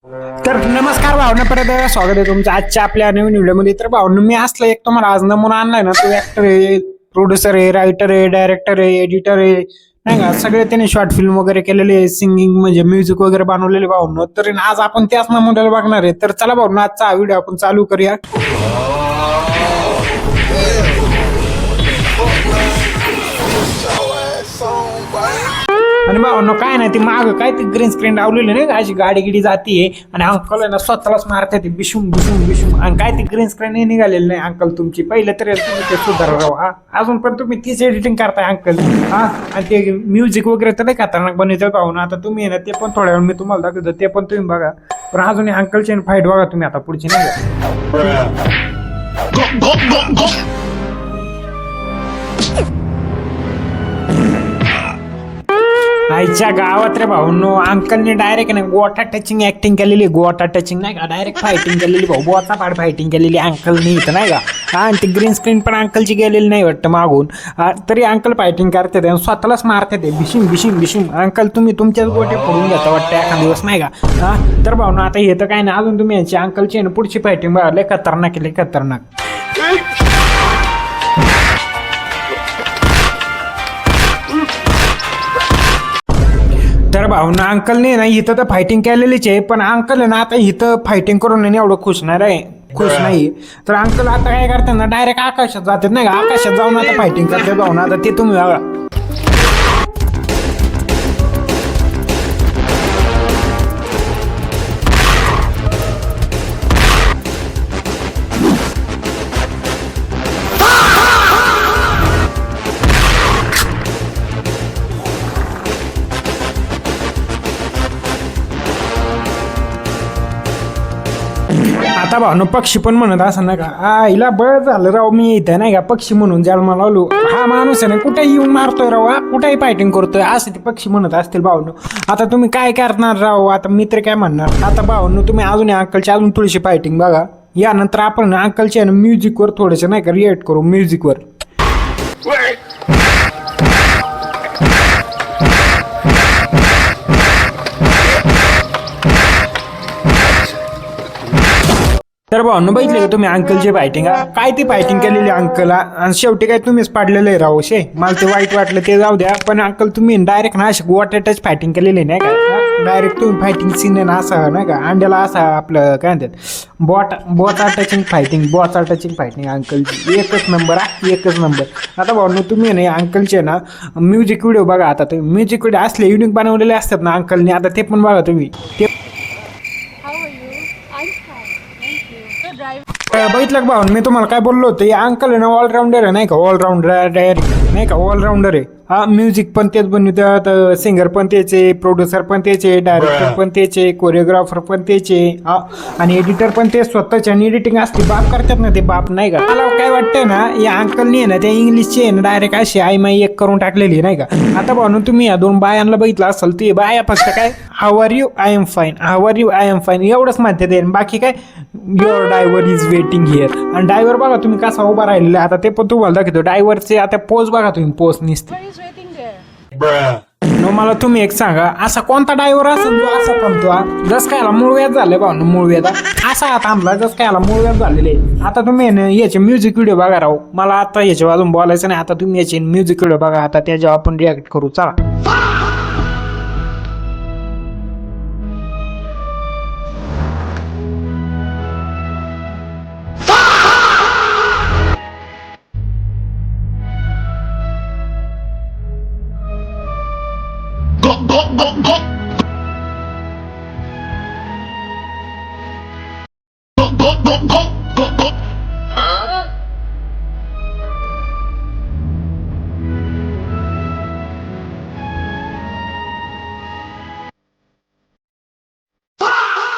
तर नमस्कार भावना, परत स्वागत आहे तुमचं आजच्या आपल्या नवीन व्हिडिओमध्ये. तर भावना, मी असलं एक तुम्हाला आज नमुना आणलाय ना, तो ऍक्टर आहे, प्रोड्युसर आहे, रायटर आहे, डायरेक्टर आहे, एडिटर आहे, नाही का, सगळे त्याने शॉर्ट फिल्म वगैरे केलेले आहे, सिंगिंग म्हणजे म्युझिक वगैरे बनवलेले भावना. तर आज आपण त्याच नमुन्याला बघणार आहे. तर चला भावना, आजचा हा व्हिडिओ आपण चालू करूया. आणि भावना काय नाही, ती माग काय ती ग्रीन स्क्रीन लावलेली नाही का, अशी गाडी गिडी जातीये आणि अंकल आहे ना स्वतःलाच मारते ती बिशुम बिशुम बिशुम. आणि काय ती ग्रीन स्क्रीन निघालेली नाही अंकल तुमची. पहिलं तरी तुम्ही ते सुधारा राव. हा, अजून पण तुम्ही तीच एडिटिंग करताय अंकल. हा, आणि ते म्युझिक वगैरे तर नाही खतरनाक बनवतं भावना. आता तुम्ही ना ते पण थोड्या वेळ मी तुम्हाला दाखवतो, ते पण तुम्ही बघा. पण अजून अंकलची फाईट बघा तुम्ही आता पुढची, नाही का. आईच्या गावात रे भाऊनो, अंकलने डायरेक्ट नाही गोटा टचिंग ऍक्टिंग केलेली. गोटा टचिंग नाही का, डायरेक्ट फायटिंग केलेली भाऊ. बोचा पाड फायटिंग केलेली अंकलनी इथं, नाही का. आणि ती ग्रीन स्क्रीन पण अंकलची गेलेली नाही वाटतं मागून. तरी अंकल फायटिंग करते आणि स्वतःलाच मारते ते बिशिम बिशिम बिशिम. अंकल तुम्ही तुमच्याच गोटे फोडून घेता वाटतं एखाद दिवस, नाही का. हा, तर भाऊ ना आता हे तर काय नाही, अजून तुम्ही यांची अंकलची आहे ना पुढची फायटिंग बघा, लय खतरनाक लय खतरनाक. तर भावना अंकलने ना इथं तर फायटिंग केलेलीच आहे, पण अंकल आहे ना आता इथं फायटिंग करून नाही एवढं खुश नाही. तर अंकल आता काय करतात ना, डायरेक्ट आकाशात जातात, नाही का. आकाशात जाऊन आता फायटिंग करते भावना. आता ते तुम्ही बघा. आता भावनो पक्षी पण म्हणत असं ना का, आईला बळ झालं राव, मी इथं नाही का पक्षी म्हणून जन्माला लावलो. हा माणूस आहे ना कुठे येऊन मारतोय राव, कुठेही फायटिंग करतोय, असं ते पक्षी म्हणत असतील भावनो. आता तुम्ही काय करणार राव, आता मित्र काय म्हणणार. आता भावनो तुम्ही अजून अंकलची अजून थोडीशी फायटिंग बघा. यानंतर आपण अंकलच्या म्युझिकवर थोडेसे नाही का रिएक्ट करू म्युझिकवर. तर भावनो बघितले का तुम्ही अंकलची फायटिंग, काय ती फायटिंग केलेली अंकलला. आणि शेवटी काय तुम्हीच पाडलेलं आहे राव. शे मला ते वाईट वाटलं ते जाऊ द्या, पण अंकल तुम्ही डायरेक्ट ना अशी गोट टच फायटिंग केलेली नाही का. डायरेक्ट तुम्ही फायटिंग सीन आहे ना असं नाही का, अंड्याला असा आपलं काय म्हणतात बोचा टचिंग फायटिंग अंकलची एकच नंबर. एकच नंबर. आता भावनो तुम्ही नाही अंकलचे ना म्युझिक व्हिडिओ बघा. आता तुम्ही म्युझिक व्हिडिओ असले युनिक बनवलेले असतात ना अंकलने, आता ते पण बघा तुम्ही. ते बघितलं भाऊ मी तुम्हाला काय बोललो होतो, अंकल आहे ना ऑलराऊंडर आहे, नाही का. ऑलराऊंडर डायरेक्ट नाही का, ऑलराऊंडर आहे. हा, म्युझिक पण तेच बनवतात, सिंगर पण तेचे, प्रोड्युसर पण तेचे, डायरेक्टर पण तेचे, कोरिओग्राफर पण तेचे. हा, आणि एडिटर पण ते स्वतःचे. आणि एडिटिंग असते बाप करतात ना ते बाप, नाही का. मला काय वाटतंय ना, या अंकलनी आहे ना त्या इंग्लिशची आहे ना डायरेक्ट अशी आईमाई एक करून टाकलेली, नाही का. आता भाऊ तुम्ही या दोन बायांना बघितलं असेल, ते बाया फक्त काय how are you I am fine, how are you I am fine एवढंच म्हणते ते. बाकी काय your driver is waiting here. आणि ड्रायव्हर बघा तुम्ही कसा उभा राहिलेला. आता ते पण तुम्हाला दाखवतो ड्रायव्हरचे. आता पोज बघा तुम्ही, पोज निसते. मला तुम्ही एक सांगा, असा कोणता ड्रायव्हर असेल जो असा थांबतो. जस काय मूळ व्याज झालं भाऊ, मूळ व्याज असा थांबला जस काय मूळ व्याज झालेले. आता तुम्ही याचे म्युझिक व्हिडिओ बघा राहू. मला आता याच्या अजून बोलायचं नाही. आता तुम्ही याचे म्युझिक व्हिडिओ बघा, आता त्याच्यावर आपण रिॲक्ट करू. चला.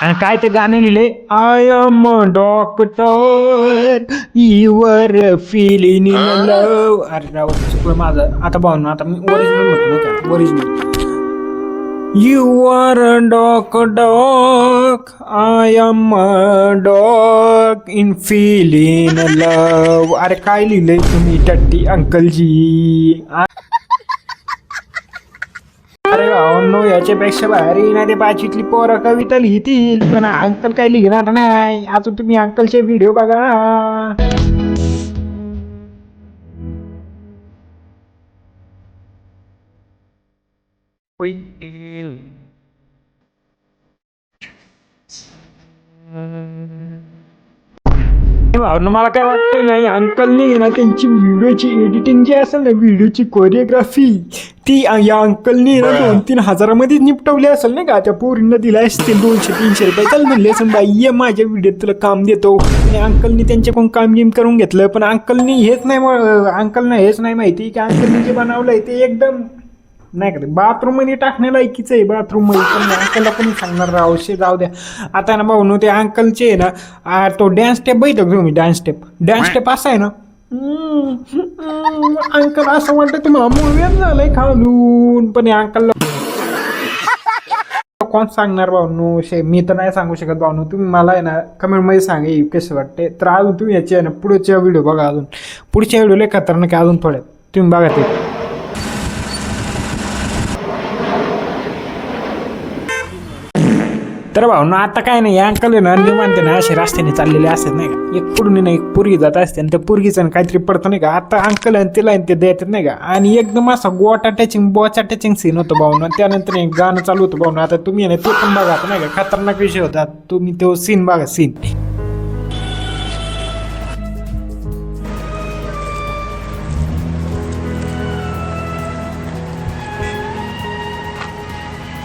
आणि काय ते गाणे लिहिले, I am doctor your feeling in love. अरे राव चुकलं माझं. आता भाऊ आता मी ओरिजिनल म्हणतो नाही का, original. You are a dog, I am a dog in feeling love. अरे काय लिहिलंय तुम्ही टट्टी अंकलजी. अरे भाऊ याच्यापेक्षा भारी ना ते पाचवीतली पोरं कविता लिहितील, पण अंकल काय लिहिणार नाही. अजून तुम्ही अंकलचे व्हिडिओ बघा. भावना मला काय वाटतं नाही, अंकलनी ना त्यांची व्हिडिओची एडिटिंग जी असेल ना, व्हिडिओची कोरिओग्राफी ती या अंकलनी ना 2-3 हजारामध्ये निपटवली असेल नाही का. त्या पोरींना दिला असतील 200-300 रुपये. चल म्हणले असं बाई ये माझ्या व्हिडिओत तुला काम देतो. आणि अंकलनी त्यांच्याकडून काम गेम करून घेतलं. पण अंकलनी हेच नाही माहिती की अंकलनी जे बनवलंय ते एकदम नाही का बाथरूम मध्ये टाकण्या लायकीच आहे. बाथरूम मध्ये पण अंकलला कोणी सांगणार राव, जाऊ द्या. आता ना भाऊ ते अंकलचे आहे ना, तो डॅन्स स्टेप बघितलं तुम्ही? डान्स स्टेप असा आहे ना, अंकल असं वाटतं तुम्हाला मूव्ही झालंय खालून. पण अंकलला कोण सांगणार भाऊ? मी तर नाही सांगू शकत भाऊ. तुम्ही मला आहे ना कमेंट मध्ये सांगा कसं वाटते. तर अजून तुम्ही याची आहे ना पुढच्या व्हिडिओ बघा. अजून पुढच्या व्हिडिओ लय खतरनाक आहे. अजून थोड्या तुम्ही बघा ते. तर भाऊ ना आता काय नाही, अंकल आहे ना निवांत ना असे रस्त्याने चाललेले असतात नाही का. एक पुढून नाही एक पोरगी जात असते आणि त्या पोरगीचं काहीतरी पडतं नाही का. आता अंकल आणि तिला ते देतात नाही का. आणि एकदम असा बॉचा टचिंग सीन होतो भाऊ ना. त्यानंतर एक गाणं चालू होतं भाऊ ना. आता तुम्ही ना ते पण बघा नाही का, खतरनाक विषय होता. तुम्ही तो सीन बघा. Scene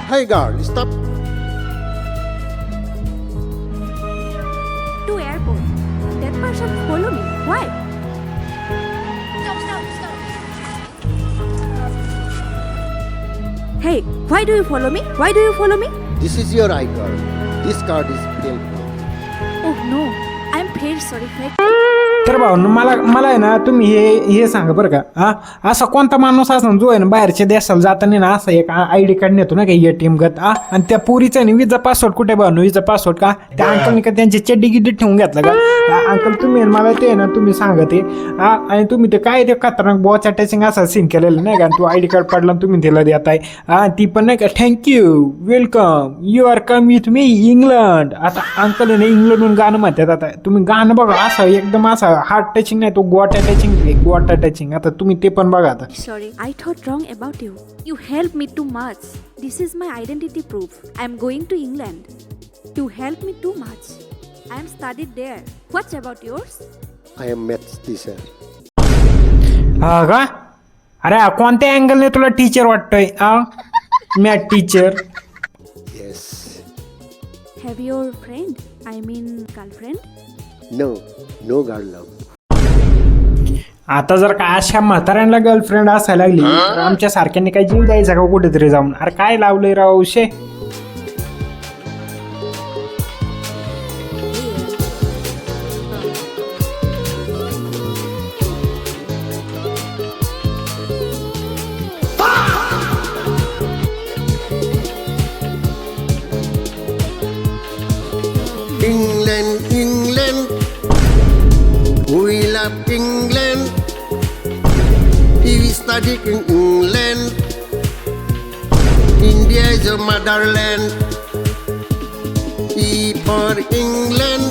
Hey girl, stop. To airport. That person follow me. Why? Hey, why do you follow me? Why do you follow me? This is your iCard. This card is fake. Oh no, I'm very sorry. तर भाऊ मला आहे ना तुम्ही हे सांगा बरं का. असा कोणता माणूस असं जो आहे ना बाहेरच्या देशाला जाताना ना असं एक ID कार्ड नेतो ना काही ATM गत. आणि त्या पुरीचा आहे ना विजा पासवर्ड कुठे भाऊ? विजा पासवर्ड का त्या अंकलने का त्यांची चड्डी गिड्डी ठेवून घेतलं का? अंकल तुम्ही मला ते आहे ना तुम्ही सांगा ते. आणि तुम्ही ते काय ते खतरनाक बॉच अटॅचिंग असा सीन केलेलं नाही का. तो ID कार्ड पडला तुम्ही तिला देताय. ती पण नाही का thank you welcome you are come with me England. आता अंकल आहे ना इंग्लंडहून गाणं म्हणतात. आता तुम्ही गाणं बघा असं एकदम असं हार्ट टचिंग नाही, तो गोटा टचिंग. आता तुम्ही ते पण बघा. आता Sorry, I thought wrong about you. You helped me too much. This is my identity proof. I'm going to England. You helped me too much. I am studied there. What's about yours? I am maths teacher. हा का? अरे कोणत्या अँगलने तुला teacher वाटतोय? Math teacher. Yes. Have your friend? I mean girlfriend? No girl love. आता जर का अशा म्हाताऱ्यांना गर्लफ्रेंड असायला लागली तर आमच्या सारख्यांनी काही जीव द्यायचा का कुठेतरी जाऊन? अरे काय लावलंय राव शे. England. We love England. We study in England. India is a motherland. E for England.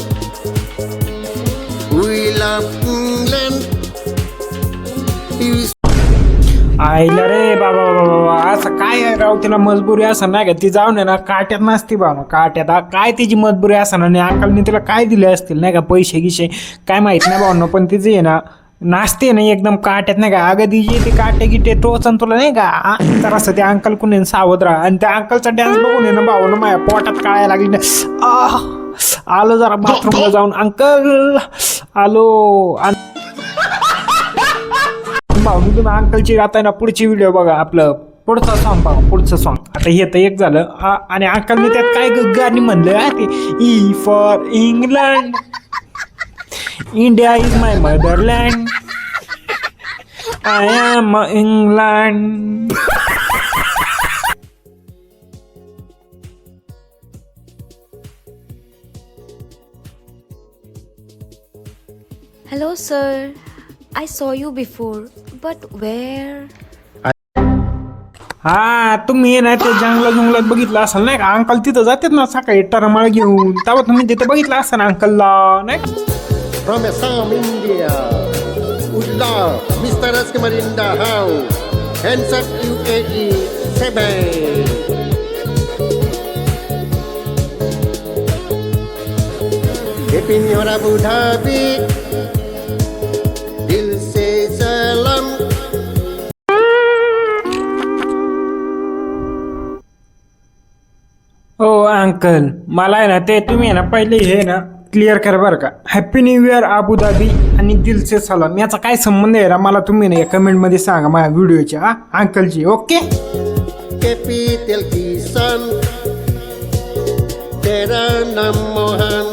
We love England. आईला रे बाबा असं काय आहे राव. तिला मजबुरी असं नाही का, ती जाऊन आहे ना काट्यात नसती बाबा. काट्यात काय तिची मजबुरी असं ना. आणि अंकलने तिला काय दिले असतील नाही का, पैसे गिशे काय माहित नाही भावना. पण तिचे आहे ना नाचते ना एकदम काट्यात नाही का. अगं तिची ते काटे गिटे टोचन तुला नाही का. तर असं ते अंकल कुणी सावध राहा. आणि त्या अंकलचा डॅन्स बघून आहे ना भावना माझ्या पोटात काळायला लागली ना. आलो जरा बाथरूमला जाऊन. अंकल आलो. भाऊ तुम्ही अंकलची आता ना पुढची व्हिडिओ बघा. आपलं पुढचं सॉन्ग बघा. पुढचं सॉन्ग आता हे तर एक झालं. आणि अंकलने त्यात काय गाणी म्हणलं ते E for England. India is my motherland. I am England. Hello, sir. I saw you before, but where? हा तुम्ही ना ते जंगलात बघितलं असाल नाही का अंकल तिथं जातात ना सकाळी टरमाळ घेऊन तेव्हा तुम्ही तिथं बघितलं असाल अंकलला नाही. from Assam, India. Ulla, Mr. Rajkumar in the house. Hands up UAE 7. Happy New Year Abu Dhabi. Dil se salam. हो अंकल मला आहे ना ते तुम्ही आहे ना पहिले हे ना क्लिअर करा बरं का. हॅपी न्यू इयर अबुधाबी आणि दिलचे सलाम याचा काय संबंध आहे ना मला तुम्ही ना कमेंटमध्ये सांगा माझ्या व्हिडिओच्या हा अंकलची. Okay Capital Kisan. Tera Nam Mohan.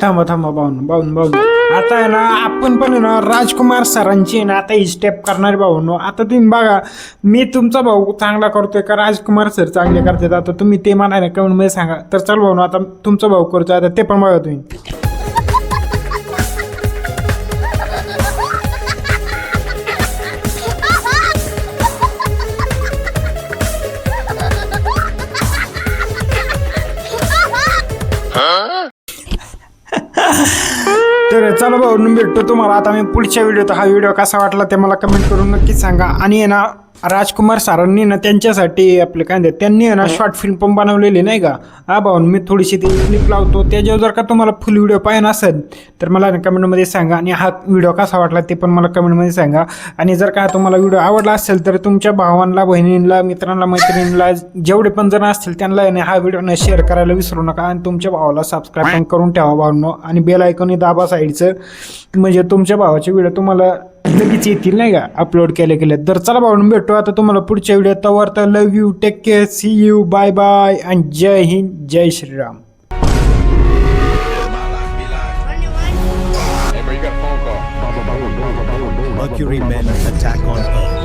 थांबा भाऊन आता आहे ना आपण पण आहे ना राजकुमार सरांची आहे ना आता ही स्टेप करणार भाऊनो. आता तुम्ही बघा मी तुमचा भाऊ चांगला करतोय का राजकुमार सर चांगले करतात आता तुम्ही ते मला ना कमेंट मध्ये सांगा. तर चल भाऊनो आता तुमचा भाऊ करतोय आता ते पण बघा तुम्ही. तर चला भाऊ भेटतो तुम्हाला आता मी पुढच्या व्हिडिओत. हा व्हिडिओ कसा वाटला ते मला कमेंट करून नक्कीच सांगा. आणि आहे ना राजकुमार सरांनी ना त्यांच्यासाठी आपले काय म्हणतात त्यांनी आहे ना शॉर्ट फिल्म पण बनवलेली नाही का. हा भाऊ मी थोडीशी ती क्लिप लावतो त्याच्यावर जर का तुम्हाला फुल व्हिडिओ पाहिजे असेल तर मला कमेंटमध्ये सांगा. आणि हा व्हिडिओ कसा वाटला ते पण मला कमेंटमध्ये सांगा. आणि जर का तुम्हाला व्हिडिओ आवडला असेल तर तुमच्या भावांना बहिणींना मित्रांना मैत्रिणींना जेवढे पण जण असतील त्यांना हा व्हिडिओ शेअर करायला विसरू नका. आणि तुमच्या भावाला सबस्क्राईब पण करून ठेवा भावांनो. आणि बेल आयकॉन दाबा साईडचं म्हणजे तुमच्या भावाचे व्हिडिओ तुम्हाला लगेच येतील नाही का अपलोड केले. तर चला भाऊन भेटू आता तुम्हाला पुढच्या व्हिडिओ. तवर तर love you take care see you bye bye आणि जय हिंद जय Shriram. Mercury Men attack on Earth.